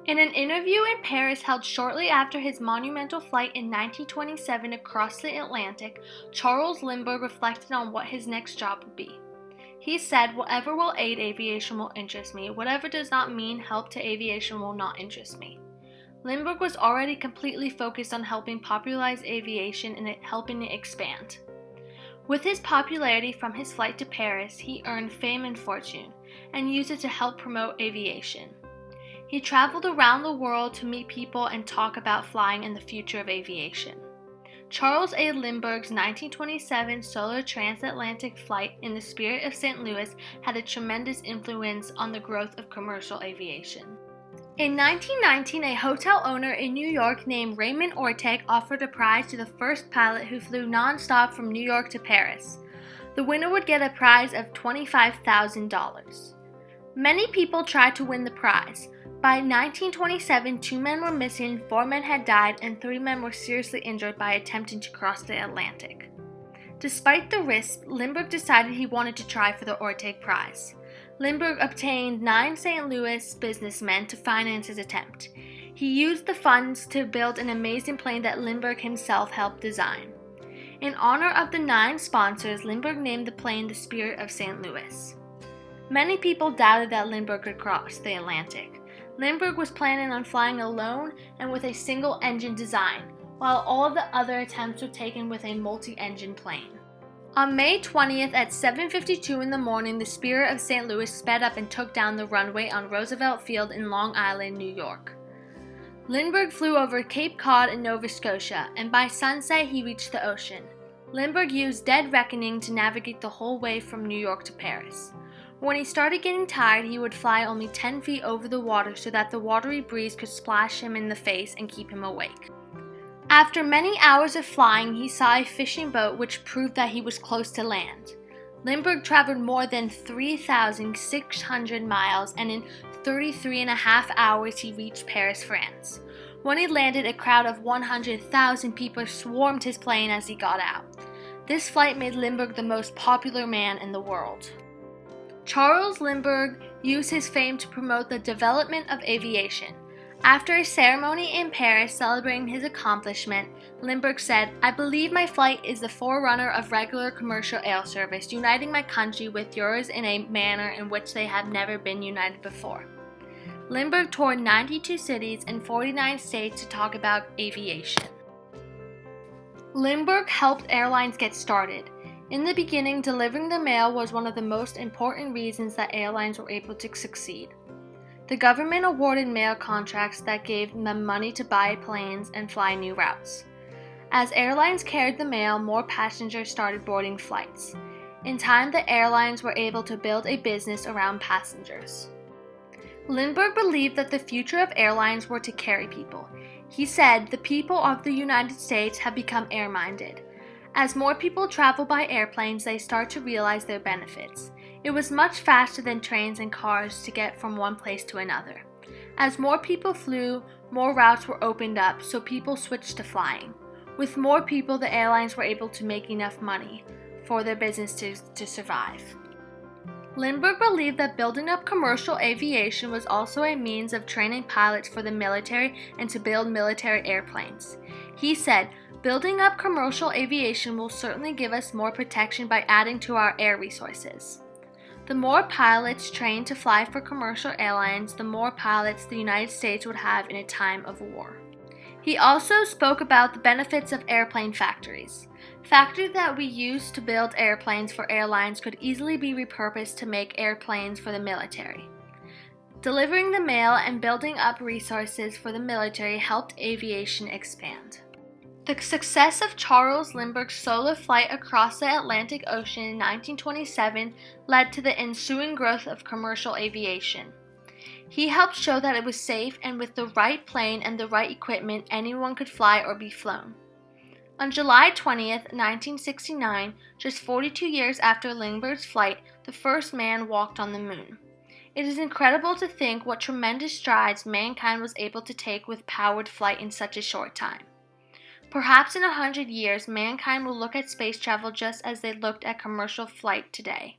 In an interview in Paris held shortly after his monumental flight in 1927 across the Atlantic, Charles Lindbergh reflected on what his next job would be. He said, "Whatever will aid aviation will interest me. Whatever does not mean help to aviation will not interest me." Lindbergh was already completely focused on helping popularize aviation and helping it expand. With his popularity from his flight to Paris, he earned fame and fortune, and used it to help promote aviation. He traveled around the world to meet people and talk about flying and the future of aviation. Charles A. Lindbergh's 1927 solo transatlantic flight in the spirit of St. Louis had a tremendous influence on the growth of commercial aviation. In 1919, a hotel owner in New York named Raymond Orteg offered a prize to the first pilot who flew non-stop from New York to Paris. The winner would get a prize of $25,000. Many people tried to win the prize. By 1927, 2 men were missing, 4 men had died, and 3 men were seriously injured by attempting to cross the Atlantic. Despite the risk, Lindbergh decided he wanted to try for the Orteg Prize. Lindbergh obtained 9 St. Louis businessmen to finance his attempt. He used the funds to build an amazing plane that Lindbergh himself helped design. In honor of the 9 sponsors, Lindbergh named the plane the Spirit of St. Louis. Many people doubted that Lindbergh could cross the Atlantic. Lindbergh was planning on flying alone and with a single-engine design, while all of the other attempts were taken with a multi-engine plane. On May 20th at 7:52 in the morning, the Spirit of St. Louis sped up and took down the runway on Roosevelt Field in Long Island, New York. Lindbergh flew over Cape Cod in Nova Scotia, and by sunset he reached the ocean. Lindbergh used dead reckoning to navigate the whole way from New York to Paris. When he started getting tired, he would fly only 10 feet over the water so that the watery breeze could splash him in the face and keep him awake. After many hours of flying, he saw a fishing boat which proved that he was close to land. Lindbergh traveled more than 3,600 miles, and in 33.5 hours he reached Paris, France. When he landed, a crowd of 100,000 people swarmed his plane as he got out. This flight made Lindbergh the most popular man in the world. Charles Lindbergh used his fame to promote the development of aviation. After a ceremony in Paris celebrating his accomplishment, Lindbergh said, "I believe my flight is the forerunner of regular commercial air service, uniting my country with yours in a manner in which they have never been united before." Lindbergh toured 92 cities and 49 states to talk about aviation. Lindbergh helped airlines get started. In the beginning, delivering the mail was one of the most important reasons that airlines were able to succeed. The government awarded mail contracts that gave them money to buy planes and fly new routes. As airlines carried the mail, more passengers started boarding flights. In time, the airlines were able to build a business around passengers. Lindbergh believed that the future of airlines were to carry people. He said, "The people of the United States have become air-minded. As more people travel by airplanes, they start to realize their benefits. It was much faster than trains and cars to get from one place to another. As more people flew, more routes were opened up, so people switched to flying. With more people, the airlines were able to make enough money for their business to survive." Lindbergh believed that building up commercial aviation was also a means of training pilots for the military and to build military airplanes. He said, "Building up commercial aviation will certainly give us more protection by adding to our air resources." The more pilots trained to fly for commercial airlines, the more pilots the United States would have in a time of war. He also spoke about the benefits of airplane factories. Factories that we use to build airplanes for airlines could easily be repurposed to make airplanes for the military. Delivering the mail and building up resources for the military helped aviation expand. The success of Charles Lindbergh's solo flight across the Atlantic Ocean in 1927 led to the ensuing growth of commercial aviation. He helped show that it was safe, and with the right plane and the right equipment, anyone could fly or be flown. On July 20th, 1969, just 42 years after Lindbergh's flight, the first man walked on the moon. It is incredible to think what tremendous strides mankind was able to take with powered flight in such a short time. Perhaps in 100 years, mankind will look at space travel just as they looked at commercial flight today.